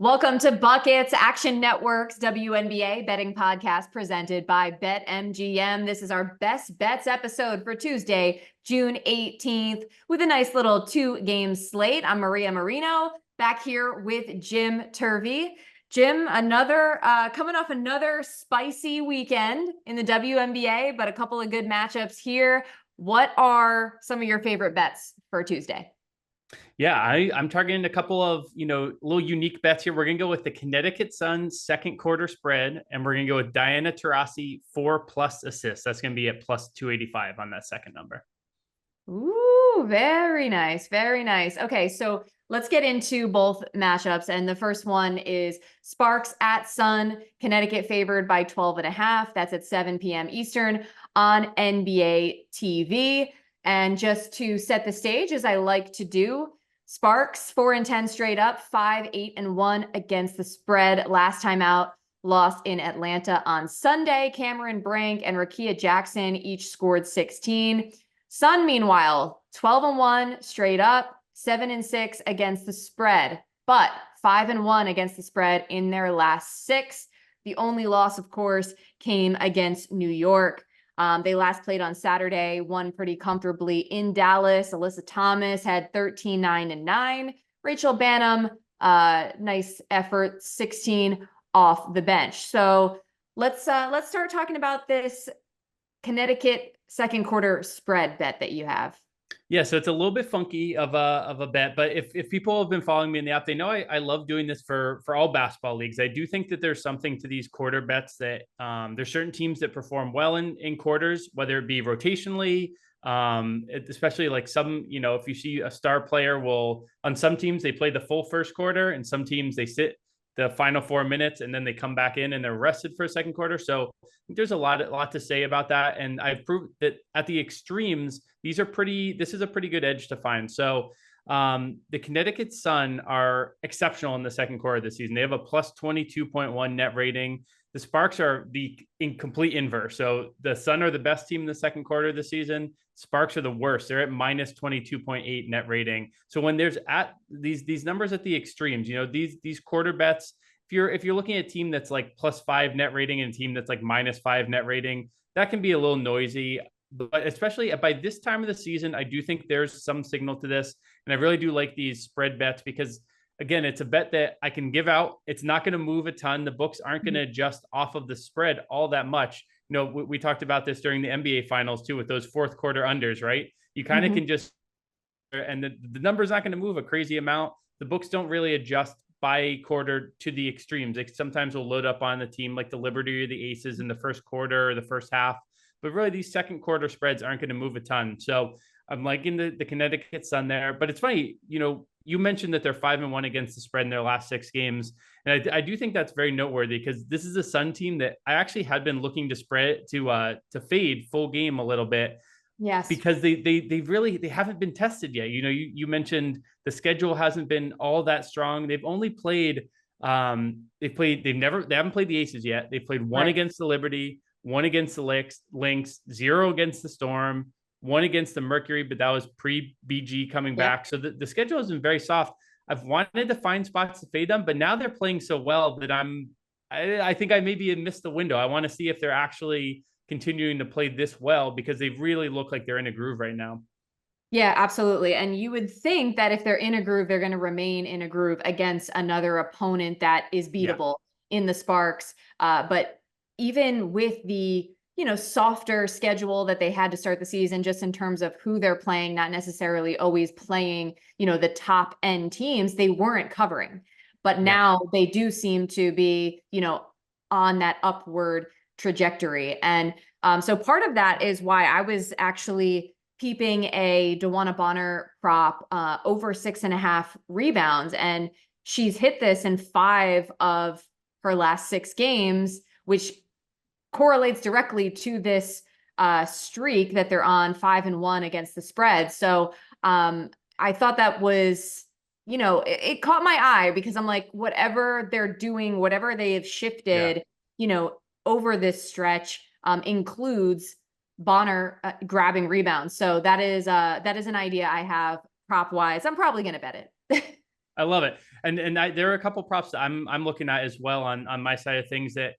Welcome to Buckets, Action Network's WNBA betting podcast presented by BetMGM. This is our best bets episode for Tuesday, June 18th, with a nice little 2-game slate. I'm Maria Marino, back here with Jim Turvey. Jim, coming off another spicy weekend in the WNBA, but a couple of good matchups here. What are some of your favorite bets for Tuesday? Yeah, I'm targeting a couple of, little unique bets here. We're going to go with the Connecticut Sun's second quarter spread, and we're going to go with Diana Taurasi 4+ assists. That's going to be at plus 285 on that second number. Ooh, very nice. Very nice. Okay, so let's get into both matchups. And the first one is Sparks at Sun, Connecticut favored by 12.5. That's at 7 p.m. Eastern on NBA TV. And just to set the stage, as I like to do, Sparks 4-10 straight up, 5-8-1 against the spread. Last time out, lost in Atlanta on Sunday. Cameron Brink and Rakia Jackson each scored 16. Sun, meanwhile, 12-1 straight up, 7-6 against the spread, but 5-1 against the spread in their last 6. The only loss, of course, came against New York. They last played on Saturday, won pretty comfortably in Dallas. Alyssa Thomas had 13-9-9. Rachel Banham, nice effort, 16 off the bench. So let's start talking about this Connecticut second quarter spread bet that you have. Yeah, so it's a little bit funky of a bet, but if people have been following me in the app, they know I love doing this for all basketball leagues. I do think that there's something to these quarter bets that there's certain teams that perform well in quarters, whether it be rotationally, especially like some, if you see a star player on some teams, they play the full first quarter, and some teams they sit the final 4 minutes and then they come back in and they're rested for a second quarter. So I think there's a lot to say about that. And I've proved that at the extremes, this is a pretty good edge to find. So the Connecticut Sun are exceptional in the second quarter of the season. They have a plus 22.1 net rating. The Sparks are the complete inverse. So the Sun are the best team in the second quarter of the season. Sparks are the worst. They're at minus 22.8 net rating. So when there's at these numbers at the extremes, these quarter bets, if you're looking at a team that's like +5 net rating and a team that's like -5 net rating, that can be a little noisy. But especially by this time of the season, I do think there's some signal to this. And I really do like these spread bets because, again, it's a bet that I can give out. It's not going to move a ton. The books aren't going to adjust off of the spread all that much. We talked about this during the NBA finals too, with those fourth quarter unders, right? You kind of can just, and the number's not going to move a crazy amount. The books don't really adjust by quarter to the extremes. They sometimes will load up on the team like the Liberty or the Aces in the first quarter or the first half. But really, these second quarter spreads aren't going to move a ton. So I'm liking the Connecticut Sun there. But it's funny, you mentioned that they're 5-1 against the spread in their last 6 games. And I do think that's very noteworthy because this is a Sun team that I actually had been looking to fade full game a little bit. Yes. Because they haven't been tested yet. You mentioned the schedule hasn't been all that strong. They've only played they haven't played the Aces yet. They played one against the Liberty, 1 against the Lynx, 0 against the Storm, 1 against the Mercury, but that was pre-BG coming back. So the schedule has been very soft. I've wanted to find spots to fade them, but now they're playing so well that I think I maybe missed the window. I want to see if they're actually continuing to play this well because they really look like they're in a groove right now. Yeah, absolutely. And you would think that if they're in a groove, they're going to remain in a groove against another opponent that is beatable in the Sparks. But even with the, softer schedule that they had to start the season, just in terms of who they're playing, not necessarily always playing, the top end teams, they weren't covering. But now they do seem to be, on that upward trajectory. And so part of that is why I was actually peeping a DeWanna Bonner prop over 6.5 rebounds. And she's hit this in 5 of her last 6 games, which correlates directly to this streak that they're on 5-1 against the spread. So I thought that was, it caught my eye because I'm like, whatever they're doing, whatever they have shifted, over this stretch includes Bonner grabbing rebounds. So that is an idea I have prop wise. I'm probably going to bet it. I love it. And there are a couple props that I'm looking at as well on my side of things that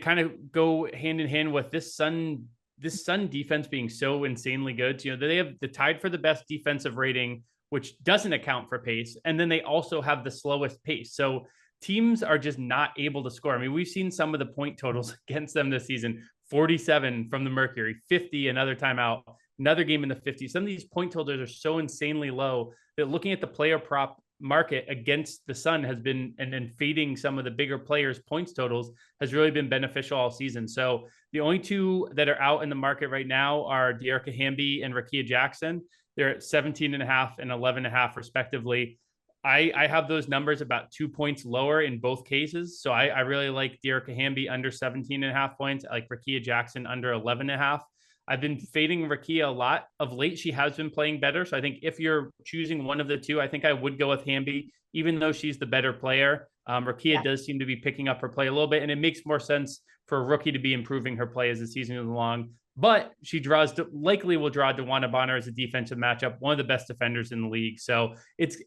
kind of go hand in hand with this Sun defense being so insanely good. You know, they have the tied for the best defensive rating, which doesn't account for pace, and then they also have the slowest pace. So teams are just not able to score. I mean, we've seen some of the point totals against them this season: 47 from the Mercury, 50 another timeout, another game in the 50s. Some of these point totals are so insanely low that looking at the player prop market against the Sun has been, and then fading some of the bigger players' points totals has really been beneficial all season. So the only two that are out in the market right now are Dearica Hamby and Rakia Jackson. They're at 17.5 and 11.5 respectively. I have those numbers about 2 points lower in both cases. So I really like Dearica Hamby under 17.5 points. I like Rakia Jackson under 11.5. I've been fading Rakia a lot of late. She has been playing better. So I think if you're choosing one of the two, I think I would go with Hamby, even though she's the better player. Rakia does seem to be picking up her play a little bit, and it makes more sense for a rookie to be improving her play as the season goes along. But she likely will draw Wnba as a defensive matchup, one of the best defenders in the league. So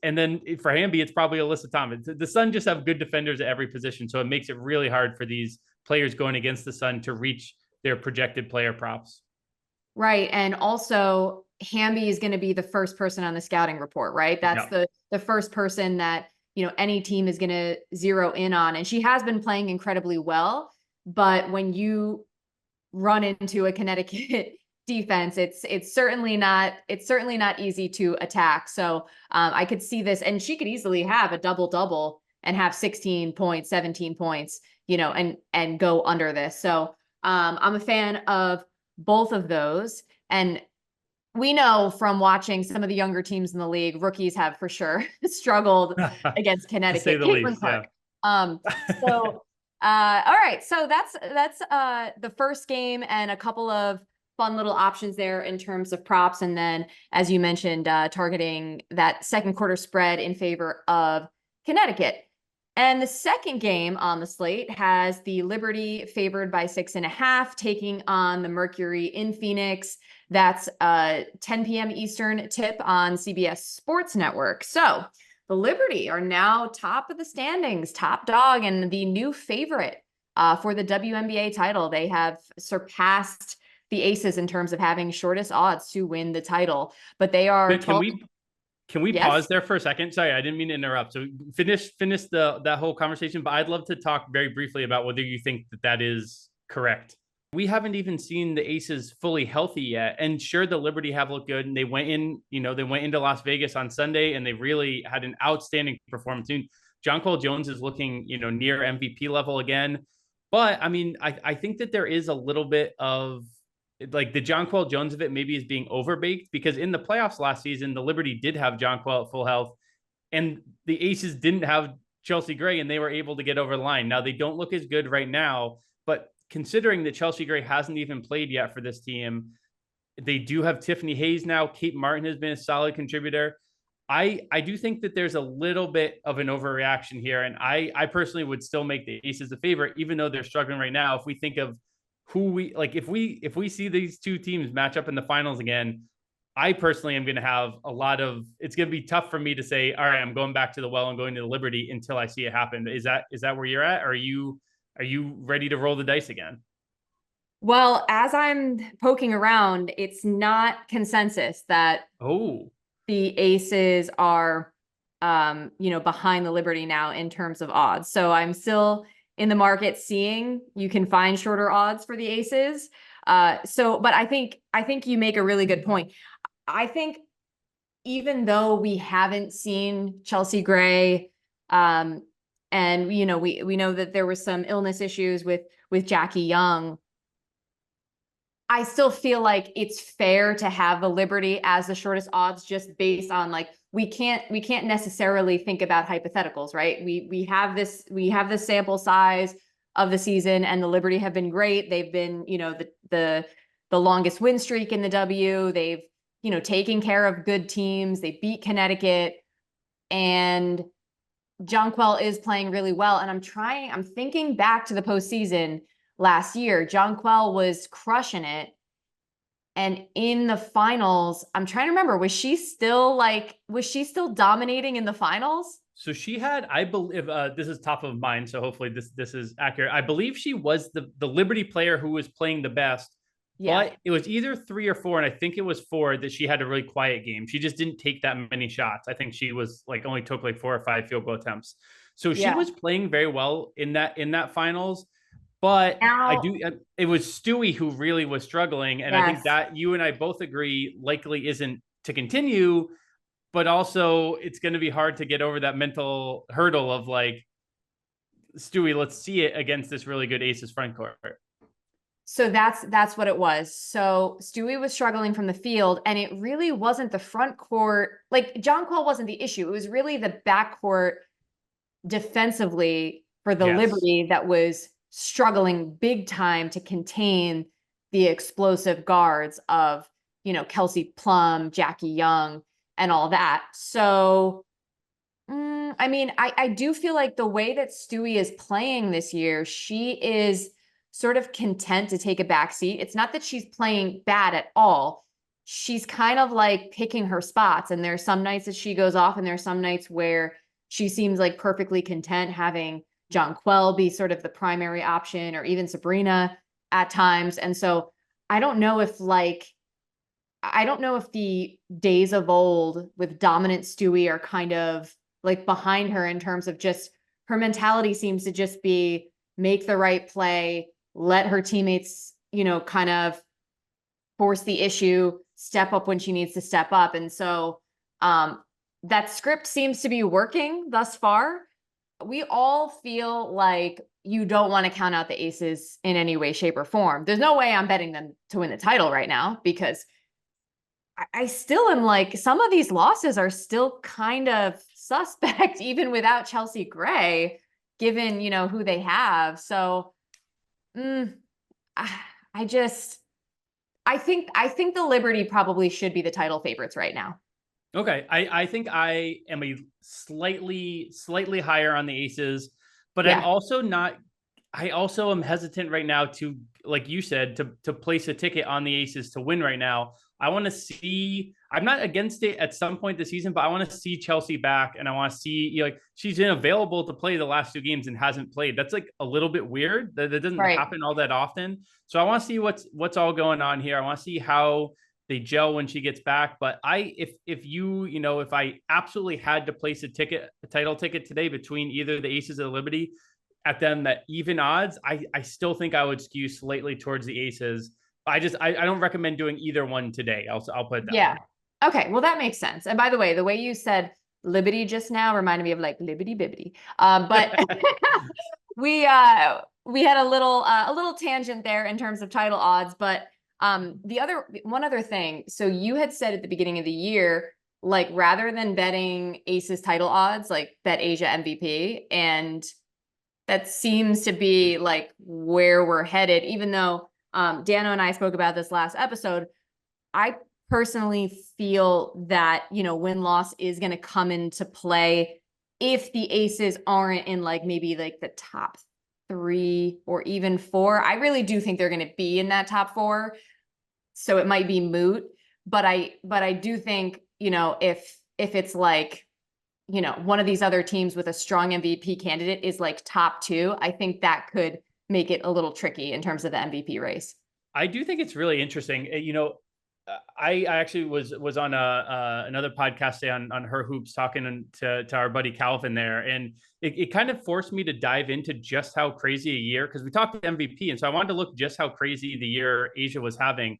and then for Hamby, it's probably Alyssa Thomas. The Sun just have good defenders at every position. So it makes it really hard for these players going against the Sun to reach their projected player props. Right. And also Hamby is going to be the first person on the scouting report, right? That's the first person that, you know, any team is going to zero in on. And she has been playing incredibly well. But when you run into a Connecticut defense, it's certainly not easy to attack. So I could see this, and she could easily have a double and have 16 points, 17 points, you know, and go under this. So I'm a fan of both of those. And we know from watching some of the younger teams in the league, rookies have for sure struggled against Connecticut. To say the least, Clark. So all right. So that's the first game, and a couple of fun little options there in terms of props. And then, as you mentioned, targeting that second quarter spread in favor of Connecticut. And the second game on the slate has the Liberty favored by 6.5, taking on the Mercury in Phoenix. That's a 10 p.m. Eastern tip on CBS Sports Network. So the Liberty are now top of the standings, top dog, and the new favorite for the WNBA title. They have surpassed the Aces in terms of having shortest odds to win the title, but they are 12. Can we pause there for a second? Sorry, I didn't mean to interrupt. So finish that whole conversation, but I'd love to talk very briefly about whether you think that is correct. We haven't even seen the Aces fully healthy yet. And sure, the Liberty have looked good, and they went into Las Vegas on Sunday, and they really had an outstanding performance. Jonquel Jones is looking, near MVP level again. But I mean, I think that there is a little bit of, like, the Jonquel Jones of it maybe is being overbaked, because in the playoffs last season, the Liberty did have Jonquel at full health, and the Aces didn't have Chelsea Gray, and they were able to get over the line. Now, they don't look as good right now, but considering that Chelsea Gray hasn't even played yet for this team, they do have Tiffany Hayes now. Kate Martin has been a solid contributor. I do think that there's a little bit of an overreaction here, and I personally would still make the Aces the favorite, even though they're struggling right now. If we think of who if we see these two teams match up in the finals again, I personally am going to have it's going to be tough for me to say, all right, I'm going back to the well and going to the Liberty until I see it happen. Is that where you're at? Or are you ready to roll the dice again? Well, as I'm poking around, it's not consensus that the Aces are behind the Liberty now in terms of odds. So I'm still in the market seeing you can find shorter odds for the Aces. But I think you make a really good point. I think even though we haven't seen Chelsea Gray, and we know that there was some illness issues with Jackie Young, I still feel like it's fair to have the Liberty as the shortest odds, just based on, like, we can't necessarily think about hypotheticals, right? We have this sample size of the season, and the Liberty have been great. They've been, the longest win streak in the W. They've, taken care of good teams. They beat Connecticut, and Jonquel is playing really well. And I'm thinking back to the postseason last year. Jonquel was crushing it. And in the finals, I'm trying to remember, was she still dominating in the finals? So she had, I believe, this is top of mind, so hopefully this is accurate. I believe she was the Liberty player who was playing the best, Yeah. but it was either 3 or 4, and I think it was 4 that she had a really quiet game. She just didn't take that many shots. I think she was like only took like 4 or 5 field goal attempts. So she Yeah. was playing very well in that finals. But I Now, do. It was Stewie who really was struggling, and I think yes. that you and I both agree likely isn't to continue. But also, it's going to be hard to get over that mental hurdle of like Stewie. Let's see it against this really good Aces front court. So that's what it was. So Stewie was struggling from the field, and it really wasn't the front court. Like John Quell wasn't the issue. It was really the backcourt defensively for the Yes. Liberty that was struggling big time to contain the explosive guards of, Kelsey Plum, Jackie Young, and all that. So, I mean, I do feel like the way that Stewie is playing this year, she is sort of content to take a back seat. It's not that she's playing bad at all. She's kind of like picking her spots. And there's some nights that she goes off, and there's some nights where she seems like perfectly content having John Quell be sort of the primary option, or even Sabrina at times. And so I don't know if the days of old with dominant Stewie are kind of like behind her, in terms of just her mentality seems to just be make the right play, let her teammates, kind of force the issue, step up when she needs to step up. And so that script seems to be working thus far. We all feel like you don't want to count out the Aces in any way, shape, or form. There's no way I'm betting them to win the title right now, because I still am like, some of these losses are still kind of suspect, even without Chelsea Gray, given, who they have. So I I just, I think the Liberty probably should be the title favorites right now. Okay. I think I am a slightly higher on the Aces, but I'm Yeah. also not. I also am hesitant right now to, like you said, to place a ticket on the Aces to win right now. I want to see. I'm not against it at some point this season, but I want to see Chelsea back, and I want to see, like, she's unavailable to play the last 2 games and hasn't played. That's like a little bit weird. That doesn't Right. happen all that often. So I want to see what's all going on here. I want to see how they gel when she gets back. But if I absolutely had to place a title ticket today between either the Aces or the Liberty, at them that even odds, I still think I would skew slightly towards the Aces. I don't recommend doing either one today. I'll put it that Yeah. way. Okay. Well, that makes sense. And by the way, the way you said Liberty just now reminded me of like Libbity Bibbity. But we had a little tangent there in terms of title odds. But one other thing. So you had said at the beginning of the year, like, rather than betting Aces title odds, like bet Asia MVP. And that seems to be like where we're headed, even though Dano and I spoke about this last episode. I personally feel that, win-loss is going to come into play if the Aces aren't in like maybe like the top 3 or even 4. I really do think they're going to be in that top 4. So it might be moot, but I do think, if it's like, one of these other teams with a strong MVP candidate is like top 2, I think that could make it a little tricky in terms of the MVP race. I do think it's really interesting. I actually was on another podcast today on Her Hoops talking to our buddy Calvin there, and it kind of forced me to dive into just how crazy a year, because we talked MVP, and so I wanted to look just how crazy the year Asia was having.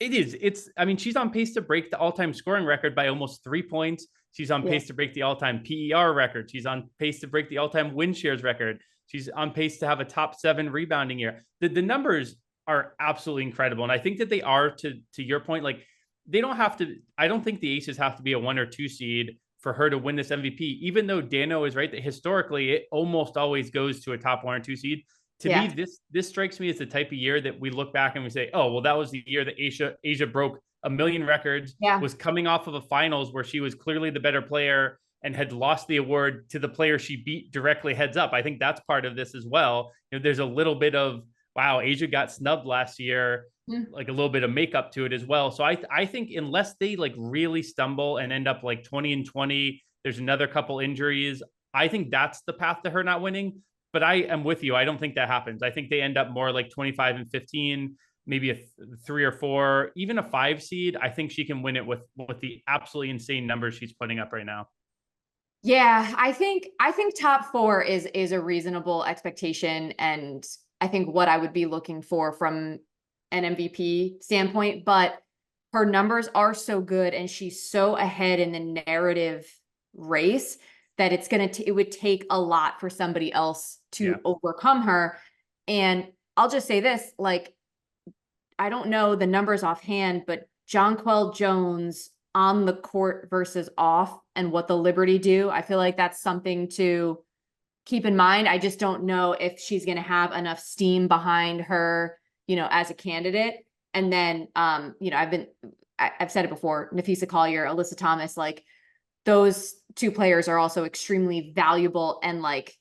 I mean, she's on pace to break the all-time scoring record by almost 3 points. She's on Yeah. pace to break the all-time PER record. She's on pace to break the all-time win shares record. She's on pace to have a top 7 rebounding year. The numbers are absolutely incredible. And I think that they are, to your point, like, they don't have to, I don't think the Aces have to be a 1 or 2 seed for her to win this MVP, even though Dano is right that historically it almost always goes to a top 1 or 2 seed. To me, Yeah. this strikes me as the type of year that we look back and we say, oh, well, that was the year that Asia broke a million records, Yeah. was coming off of a finals where she was clearly the better player and had lost the award to the player she beat directly heads up. I think that's part of this as well. There's a little bit of, wow, Asia got snubbed last year, like a little bit of makeup to it as well. So I think unless they like really stumble and end up like 20-20, There's another couple injuries. I think that's the path to her not winning. But I am with you. I don't think that happens. I think they end up more like 25 and 15, maybe a 3 or 4, even a 5 seed. I think she can win it with the absolutely insane numbers she's putting up right now. Yeah, I think top 4 is a reasonable expectation, and I think what I would be looking for from an MVP standpoint, but her numbers are so good and she's so ahead in the narrative race that it would take a lot for somebody else to overcome her. And I'll just say this, like, I don't know the numbers offhand, but Jonquel Jones on the court versus off and what the Liberty do, I feel like that's something to keep in mind. I just don't know if she's going to have enough steam behind her, as a candidate. And then, I've said it before, Nafisa Collier, Alyssa Thomas, like those two players are also extremely valuable, and like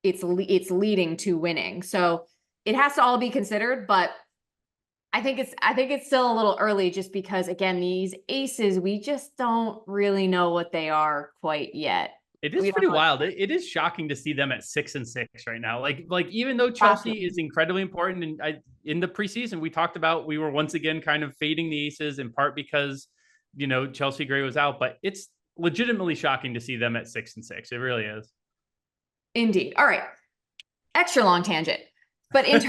it's leading to winning. So it has to all be considered, but I think it's still a little early, just because, again, these aces, we just don't really know what they are quite yet. It is pretty wild. It is shocking to see them at 6-6 right now. Like even though Chelsea is incredibly important, and in the preseason we talked about, we were once again kind of fading the aces in part because Chelsea Gray was out, but it's legitimately shocking to see them at 6-6. It really is. Indeed. All right. Extra long tangent. But in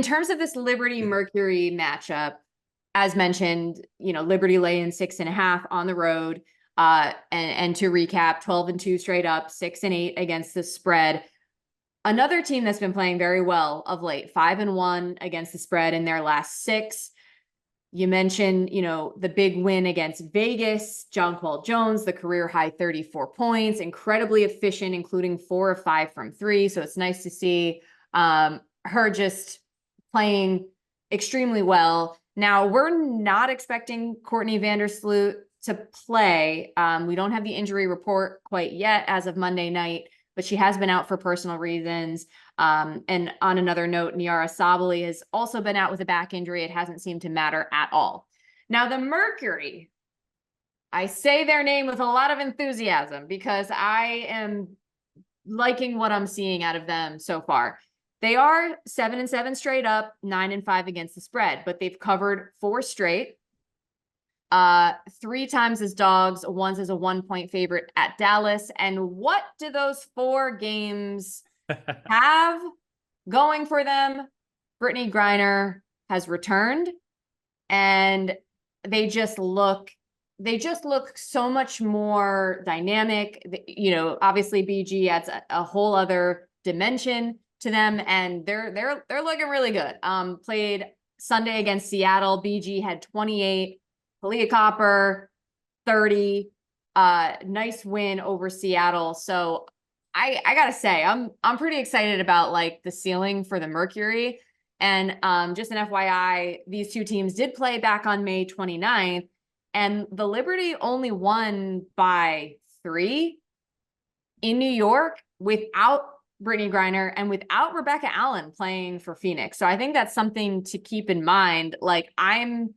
terms of this Liberty Mercury matchup, as mentioned, Liberty lay in 6.5 on the road. And to recap, 12-2 straight up, 6-8 against the spread. Another team that's been playing very well of late, 5-1 against the spread in their last 6. You mentioned, the big win against Vegas, Jonquel Jones, the career high 34 points, incredibly efficient, including 4 of 5 from 3. So it's nice to see her just playing extremely well. Now, we're not expecting Courtney Vandersloot to play. We don't have the injury report quite yet as of Monday night, but she has been out for personal reasons. And on another note, Niara Sabali has also been out with a back injury. It hasn't seemed to matter at all. Now, the Mercury, I say their name with a lot of enthusiasm because I am liking what I'm seeing out of them so far. They are 7-7 straight up, 9-5 against the spread, but they've covered 4 straight. 3 times as dogs, once as a 1-point favorite at Dallas. And what do those 4 games have going for them? Brittany Griner has returned, and they just look so much more dynamic. Obviously BG adds a whole other dimension to them, and they're looking really good. Played Sunday against Seattle. BG had 28. Kalia Copper, 30, nice win over Seattle. So I gotta say, I'm pretty excited about like the ceiling for the Mercury. And just an FYI, these two teams did play back on May 29th, and the Liberty only won by 3 in New York without Brittany Griner and without Rebecca Allen playing for Phoenix. So I think that's something to keep in mind. Like I'm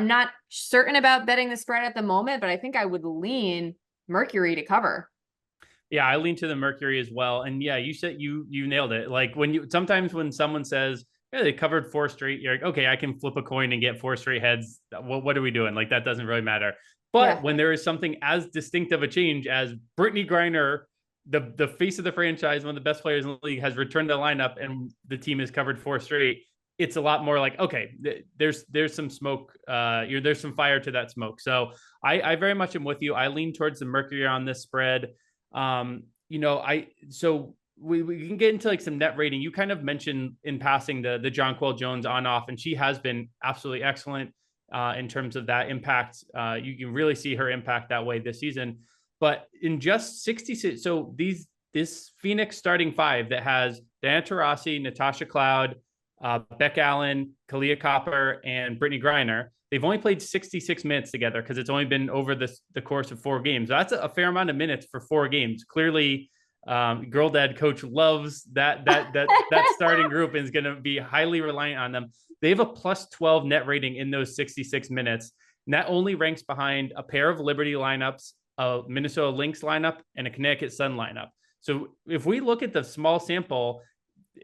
not certain about betting the spread at the moment, but I think I would lean Mercury to cover. Yeah, I lean to the Mercury as well. And yeah, you said you nailed it. Like sometimes when someone says, yeah, they covered 4 straight, you're like, okay, I can flip a coin and get 4 straight heads. What are we doing? Like that doesn't really matter. But when there is something as distinct of a change as Brittany Griner, the face of the franchise, one of the best players in the league, has returned to the lineup and the team has covered 4 straight, it's a lot more like, okay, there's some smoke, there's some fire to that smoke. So I very much am with you. I lean towards the Mercury on this spread. So we can get into like some net rating. You kind of mentioned in passing the Jonquel Jones on off, and she has been absolutely excellent in terms of that impact. You can really see her impact that way this season. But in just 66, so this Phoenix starting 5 that has Diana Taurasi, Natasha Cloud, Beck Allen, Kalia Copper, and Brittany Griner, they've only played 66 minutes together because it's only been over the course of 4 games. That's a fair amount of minutes for 4 games. Clearly, Girl Dad coach loves that starting group and is going to be highly reliant on them. They have a +12 net rating in those 66 minutes, and that only ranks behind a pair of Liberty lineups a Minnesota Lynx lineup, and a Connecticut Sun lineup. So if we look at the small sample,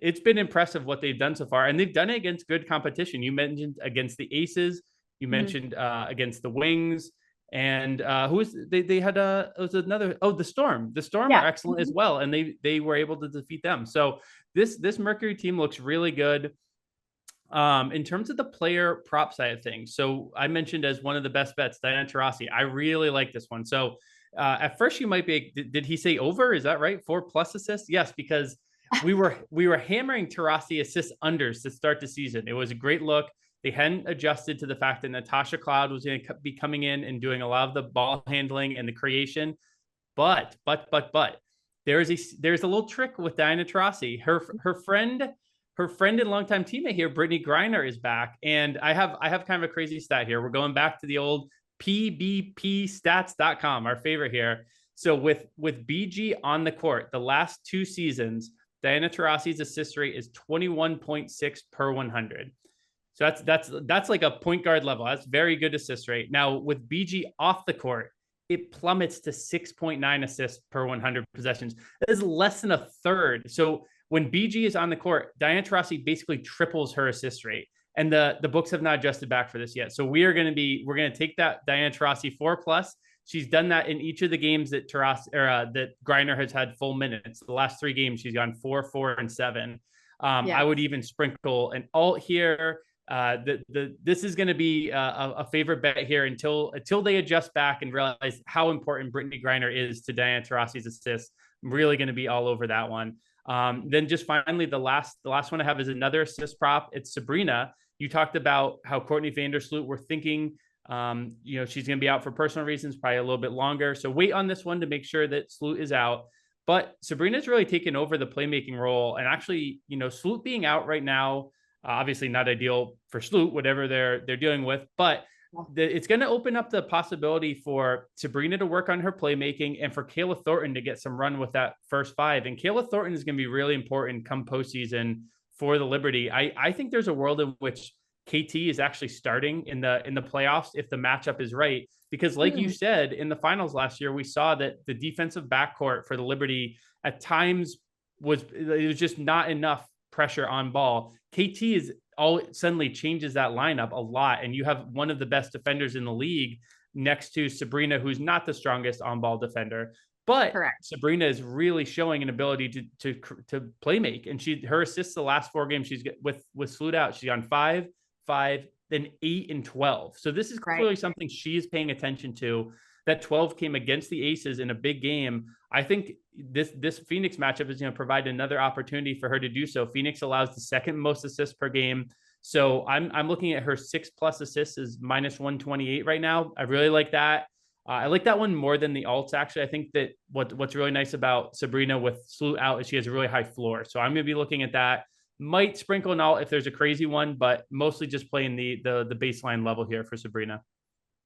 it's been impressive what they've done so far, and they've done it against good competition. You mentioned against the Aces, you mentioned against the Wings, and who was they had it was another, oh, the Storm. The Storm are Yeah. excellent as well, and they were able to defeat them. So this Mercury team looks really good. In terms of the player prop side of things, so I mentioned as one of the best bets, Diana Taurasi. I really like this one. So at first you might be, did he say over? Is that right? 4+ assists? Yes, because we were hammering Taurasi assist unders to start the season. It was a great look. They hadn't adjusted to the fact that Natasha Cloud was going to be coming in and doing a lot of the ball handling and the creation. But there's a little trick with Diana Taurasi. Her friend and longtime teammate here, Brittany Griner, is back. And I have kind of a crazy stat here. We're going back to the old pbpstats.com, our favorite here. So with BG on the court, the last 2 seasons, Diana Taurasi's assist rate is 21.6 per 100. So that's like a point guard level. That's very good assist rate. Now with BG off the court, it plummets to 6.9 assists per 100 possessions. That is less than a third. So when BG is on the court, Diana Taurasi basically triples her assist rate. And the books have not adjusted back for this yet. So we're going to take that Diana Taurasi 4+. She's done that in each of the games that that Griner has had full minutes. The last 3 games, she's gone 4, 4, and 7. I would even sprinkle an alt here. This is going to be a favorite bet here until they adjust back and realize how important Brittany Griner is to Diana Taurasi's assists. I'm really going to be all over that one. Then just finally, the last one I have is another assist prop. It's Sabrina. You talked about how Courtney Vandersloot, we're thinking, she's going to be out for personal reasons, probably a little bit longer. So wait on this one to make sure that Sloot is out. But Sabrina's really taken over the playmaking role. And actually, Sloot being out right now, obviously not ideal for Sloot, whatever they're dealing with, but it's going to open up the possibility for Sabrina to work on her playmaking and for Kayla Thornton to get some run with that first 5. And Kayla Thornton is going to be really important come postseason for the Liberty. I think there's a world in which KT is actually starting in the playoffs if the matchup is right. Because like you said, in the finals last year, we saw that the defensive backcourt for the Liberty at times was just not enough pressure on ball. KT is suddenly changes that lineup a lot. And you have one of the best defenders in the league next to Sabrina, who's not the strongest on-ball defender. But correct, Sabrina is really showing an ability to play make. And her assists the last 4 games she's with Sloot out, she's on 5, then 8 and 12. So this is clearly something she's paying attention to. That 12 came against the Aces in a big game. I think this Phoenix matchup is going to provide another opportunity for her to do so. Phoenix allows the 2nd most assists per game. So I'm looking at her 6+ assists is -128 right now. I really like that. I like that one more than the alts, actually. I think that what's really nice about Sabrina with Sloot out is she has a really high floor. So I'm going to be looking at that. Might sprinkle an alt if there's a crazy one, but mostly just playing the baseline level here for Sabrina.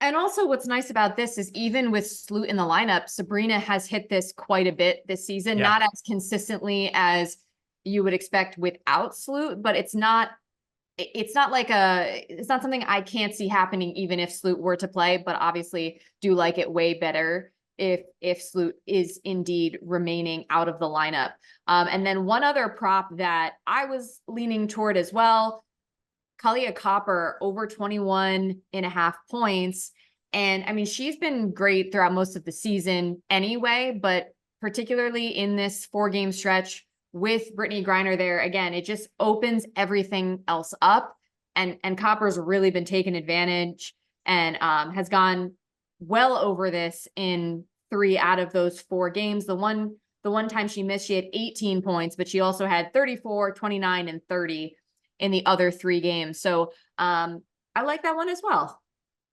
And also what's nice about this is even with Sloot in the lineup, Sabrina has hit this quite a bit this season, not as consistently as you would expect without Sloot, but it's not something I can't see happening even if Sloot were to play, but obviously do like it way better if Sloot is indeed remaining out of the lineup. And then one other prop that I was leaning toward as well, Kalia Copper over 21.5 points. And I mean, she's been great throughout most of the season anyway, but particularly in this 4-game stretch with Brittany Griner there, again, it just opens everything else up. And Copper's really been taking advantage and has gone well over this in 3 out of those 4 games. The one time she missed, she had 18 points, but she also had 34, 29, and 30 in the other 3 games. So I like that one as well.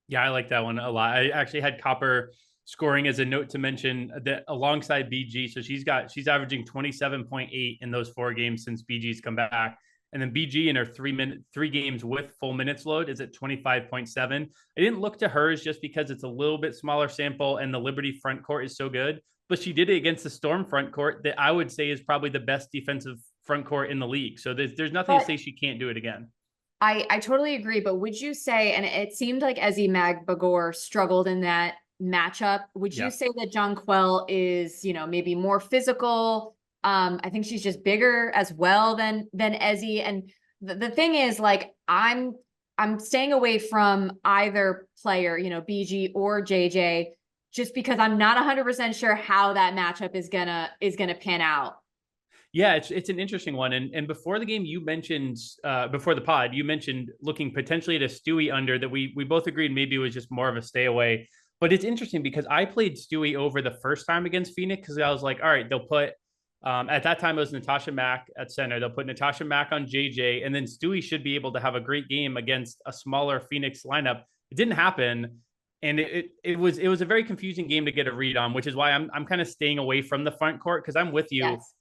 Yeah, I like that one a lot. I actually had Copper scoring as a note to mention that alongside BG. So she's averaging 27.8 in those 4 games since BG's come back. And then BG in her 3 games with full minutes load is at 25.7. I didn't look to hers just because it's a little bit smaller sample and the Liberty front court is so good, but she did it against the Storm front court that I would say is probably the best defensive front court in the league. So there's nothing to say she can't do it again. I totally agree, but would you say, and it seemed like Ezi Magbagor struggled in that matchup. Would you Yeah. say that Jonquel is, maybe more physical? I think she's just bigger as well than Ezzy. And the thing is, like, I'm staying away from either player, BG or JJ, just because I'm not 100% sure how that matchup is gonna pan out. Yeah, it's an interesting one. And before the game, you mentioned before the pod, you mentioned looking potentially at a Stewie under that we both agreed maybe it was just more of a stay away. But it's interesting because I played Stewie over the first time against Phoenix because I was like, all right, they'll put at that time it was Natasha Mack at center. They'll put Natasha Mack on JJ, and then Stewie should be able to have a great game against a smaller Phoenix lineup. It didn't happen. And it was a very confusing game to get a read on, which is why I'm kind of staying away from the front court because I'm with you. Yes.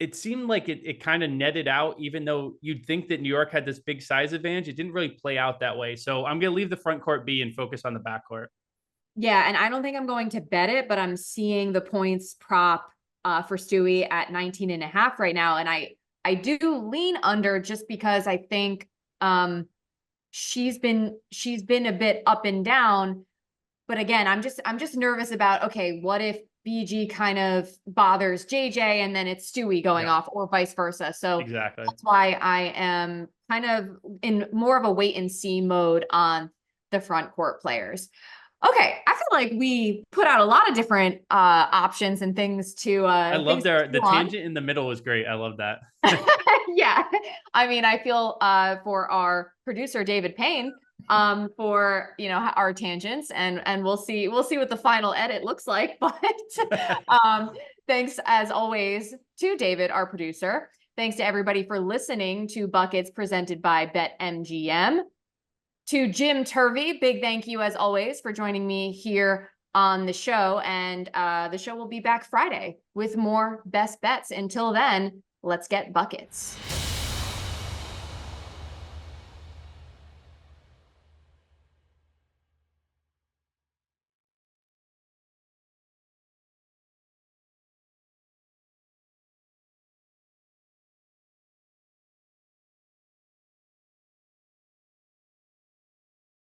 It seemed like it kind of netted out, even though you'd think that New York had this big size advantage. It didn't really play out that way. So I'm going to leave the front court be and focus on the back court. Yeah, and I don't think I'm going to bet it, but I'm seeing the points prop for Stewie at 19.5 right now. And I do lean under just because I think she's been a bit up and down. But again, I'm just nervous about, okay, what if BG kind of bothers JJ and then it's Stewie going off, or vice versa. So exactly, that's why I am kind of in more of a wait and see mode on the front court players. Okay, I feel like we put out a lot of different options and things to I love the on. tangent in the middle was great. I love that. Yeah, I mean, I feel for our producer David Payne for our tangents, and we'll see what the final edit looks like. But thanks as always to David, our producer. Thanks to everybody for listening to Buckets presented by BetMGM. To Jim Turvey, big thank you as always for joining me here on the show. And the show will be back Friday with more best bets. Until then, let's get buckets.